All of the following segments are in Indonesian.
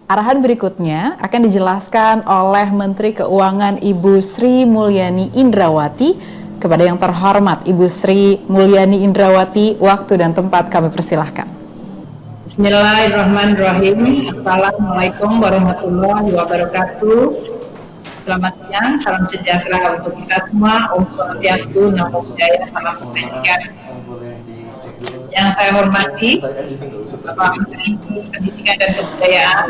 Arahan berikutnya akan dijelaskan oleh Menteri Keuangan Ibu Sri Mulyani Indrawati. Kepada yang terhormat Ibu Sri Mulyani Indrawati, waktu dan tempat kami persilahkan. Bismillahirrahmanirrahim. Assalamualaikum warahmatullahi wabarakatuh. Selamat siang, salam sejahtera untuk kita semua. Om Swastiastu, Namo Buddhaya, salam kebajikan. Yang saya hormati Bapak Menteri Pendidikan dan Kebudayaan,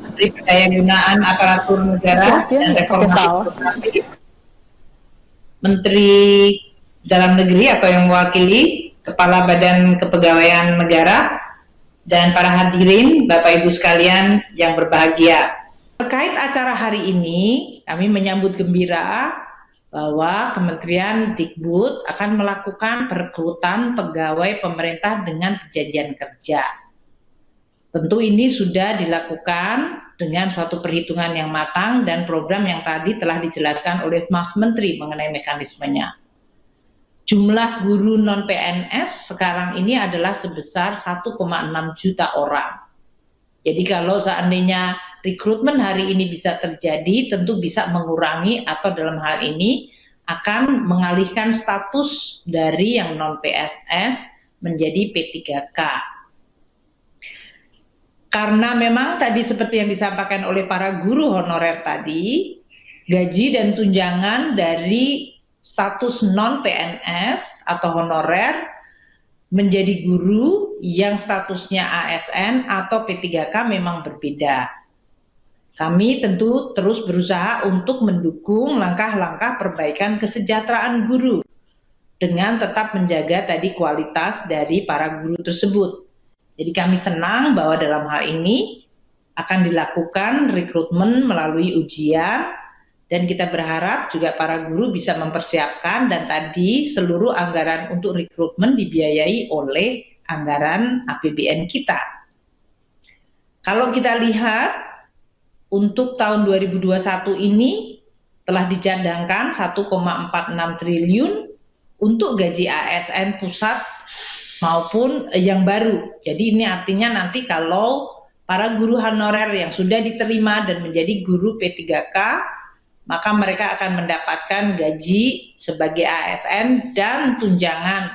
Menteri Pendayagunaan Aparatur Negara dan Reformasi Birokrasi, Menteri Dalam Negeri atau yang mewakili Kepala Badan Kepegawaian Negara, dan para hadirin Bapak Ibu sekalian yang berbahagia. Terkait acara hari ini, kami menyambut gembira bahwa Kementerian Dikbud akan melakukan perekrutan pegawai pemerintah dengan perjanjian kerja. Tentu ini sudah dilakukan dengan suatu perhitungan yang matang dan program yang tadi telah dijelaskan oleh Mas Menteri mengenai mekanismenya. Jumlah guru non-PNS sekarang ini adalah sebesar 1,6 juta orang. Jadi kalau seandainya rekrutmen hari ini bisa terjadi, tentu bisa mengurangi atau dalam hal ini akan mengalihkan status dari yang non-PNS menjadi P3K. Karena memang tadi seperti yang disampaikan oleh para guru honorer tadi, gaji dan tunjangan dari status non-PNS atau honorer menjadi guru yang statusnya ASN atau P3K memang berbeda. Kami tentu terus berusaha untuk mendukung langkah-langkah perbaikan kesejahteraan guru dengan tetap menjaga tadi kualitas dari para guru tersebut. Jadi kami senang bahwa dalam hal ini akan dilakukan rekrutmen melalui ujian, dan kita berharap juga para guru bisa mempersiapkan, dan tadi seluruh anggaran untuk rekrutmen dibiayai oleh anggaran APBN kita. Kalau kita lihat untuk tahun 2021 ini telah dicadangkan 1,46 triliun untuk gaji ASN pusat maupun yang baru. Jadi ini artinya nanti kalau para guru honorer yang sudah diterima dan menjadi guru P3K, maka mereka akan mendapatkan gaji sebagai ASN dan tunjangan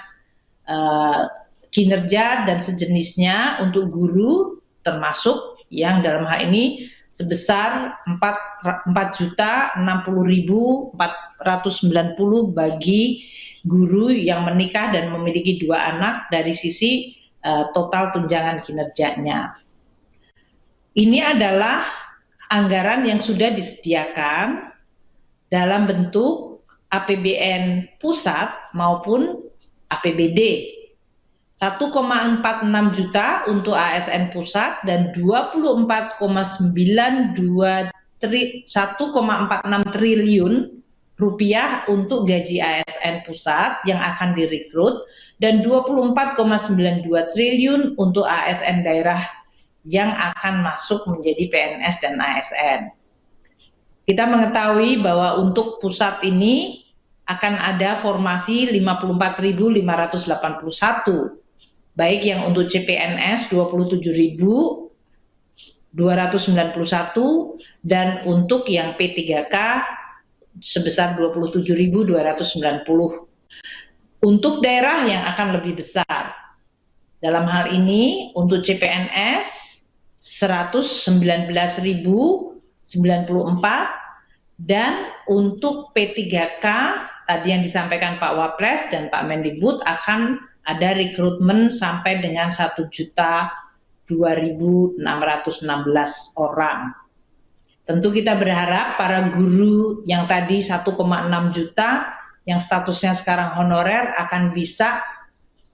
kinerja dan sejenisnya untuk guru, termasuk yang dalam hal ini sebesar 4.060.490 bagi guru yang menikah dan memiliki 2 anak dari sisi total tunjangan kinerjanya. Ini adalah anggaran yang sudah disediakan dalam bentuk APBN pusat maupun APBD. 1,46 juta untuk ASN pusat dan 1,46 triliun rupiah untuk gaji ASN pusat yang akan direkrut, dan 24,92 triliun untuk ASN daerah yang akan masuk menjadi PNS dan ASN. Kita mengetahui bahwa untuk pusat ini akan ada formasi 54.581, baik yang untuk CPNS 27.291 dan untuk yang P3K sebesar 27.290. Untuk daerah yang akan lebih besar, dalam hal ini untuk CPNS 119.094, dan untuk P3K tadi yang disampaikan Pak Wapres dan Pak Mendikbud akan ada rekrutmen sampai dengan 1.2.616 orang. Tentu kita berharap para guru yang tadi 1,6 juta yang statusnya sekarang honorer akan bisa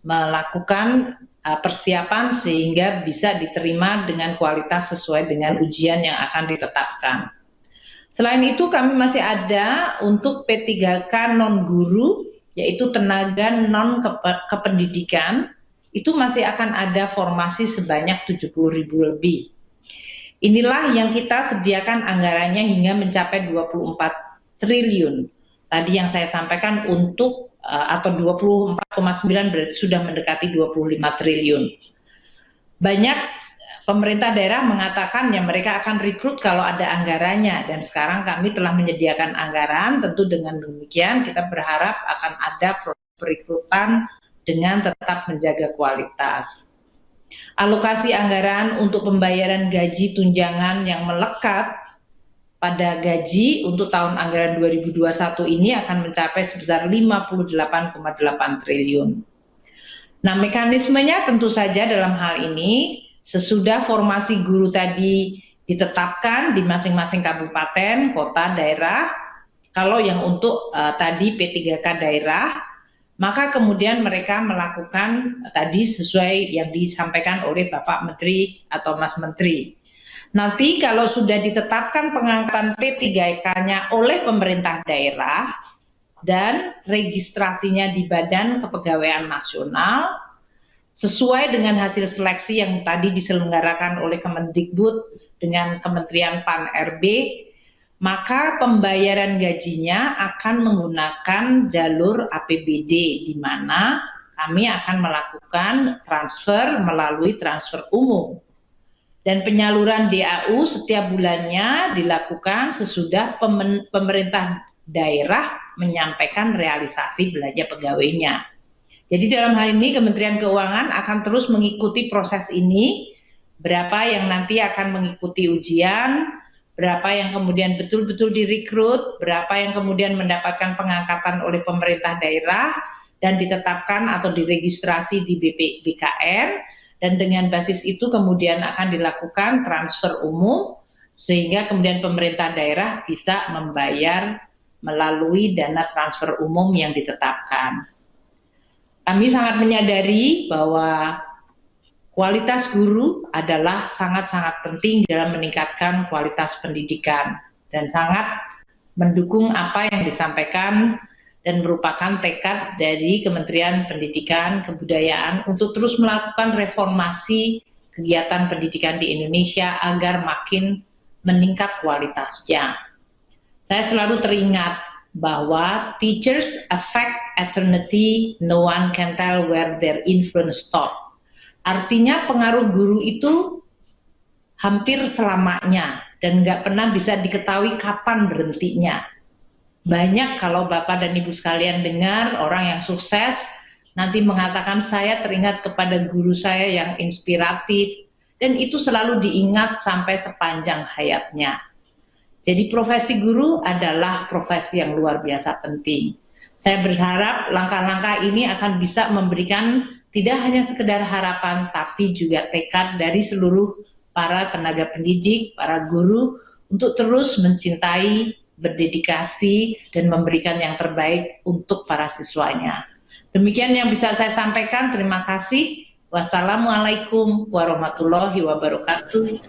melakukan persiapan sehingga bisa diterima dengan kualitas sesuai dengan ujian yang akan ditetapkan. Selain itu kami masih ada untuk P3K non-guru, yaitu tenaga non-kependidikan, itu masih akan ada formasi sebanyak 70.000 lebih. Inilah yang kita sediakan anggarannya hingga mencapai 24 triliun. Tadi yang saya sampaikan untuk atau 24,9 berarti sudah mendekati 25 triliun. Banyak pemerintah daerah mengatakan ya mereka akan rekrut kalau ada anggarannya, dan sekarang kami telah menyediakan anggaran. Tentu dengan demikian kita berharap akan ada proses perekrutan dengan tetap menjaga kualitas. Alokasi anggaran untuk pembayaran gaji tunjangan yang melekat pada gaji untuk tahun anggaran 2021 ini akan mencapai sebesar 58,8 triliun. Nah, mekanismenya tentu saja dalam hal ini sesudah formasi guru tadi ditetapkan di masing-masing kabupaten, kota, daerah. Kalau yang untuk tadi P3K daerah, maka kemudian mereka melakukan tadi sesuai yang disampaikan oleh Bapak Menteri atau Mas Menteri. Nanti kalau sudah ditetapkan pengangkatan P3K-nya oleh pemerintah daerah dan registrasinya di Badan Kepegawaian Nasional, sesuai dengan hasil seleksi yang tadi diselenggarakan oleh Kemendikbud dengan Kementerian Pan-RB, maka pembayaran gajinya akan menggunakan jalur APBD, di mana kami akan melakukan transfer melalui transfer umum. Dan penyaluran DAU setiap bulannya dilakukan sesudah pemerintah daerah menyampaikan realisasi belanja pegawainya. Jadi dalam hal ini Kementerian Keuangan akan terus mengikuti proses ini, berapa yang nanti akan mengikuti ujian, berapa yang kemudian betul-betul direkrut, berapa yang kemudian mendapatkan pengangkatan oleh pemerintah daerah dan ditetapkan atau diregistrasi di BKN, dan dengan basis itu kemudian akan dilakukan transfer umum sehingga kemudian pemerintah daerah bisa membayar melalui dana transfer umum yang ditetapkan. Kami sangat menyadari bahwa kualitas guru adalah sangat-sangat penting dalam meningkatkan kualitas pendidikan dan sangat mendukung apa yang disampaikan dan merupakan tekad dari Kementerian Pendidikan Kebudayaan untuk terus melakukan reformasi kegiatan pendidikan di Indonesia agar makin meningkat kualitasnya. Saya selalu teringat bahwa teachers affect eternity, no one can tell where their influence stop. Artinya pengaruh guru itu hampir selamanya dan nggak pernah bisa diketahui kapan berhentinya. Banyak kalau Bapak dan Ibu sekalian dengar orang yang sukses nanti mengatakan saya teringat kepada guru saya yang inspiratif, dan itu selalu diingat sampai sepanjang hayatnya. Jadi profesi guru adalah profesi yang luar biasa penting. Saya berharap langkah-langkah ini akan bisa memberikan tidak hanya sekedar harapan, tapi juga tekad dari seluruh para tenaga pendidik, para guru, untuk terus mencintai, berdedikasi, dan memberikan yang terbaik untuk para siswanya. Demikian yang bisa saya sampaikan. Terima kasih. Wassalamualaikum warahmatullahi wabarakatuh.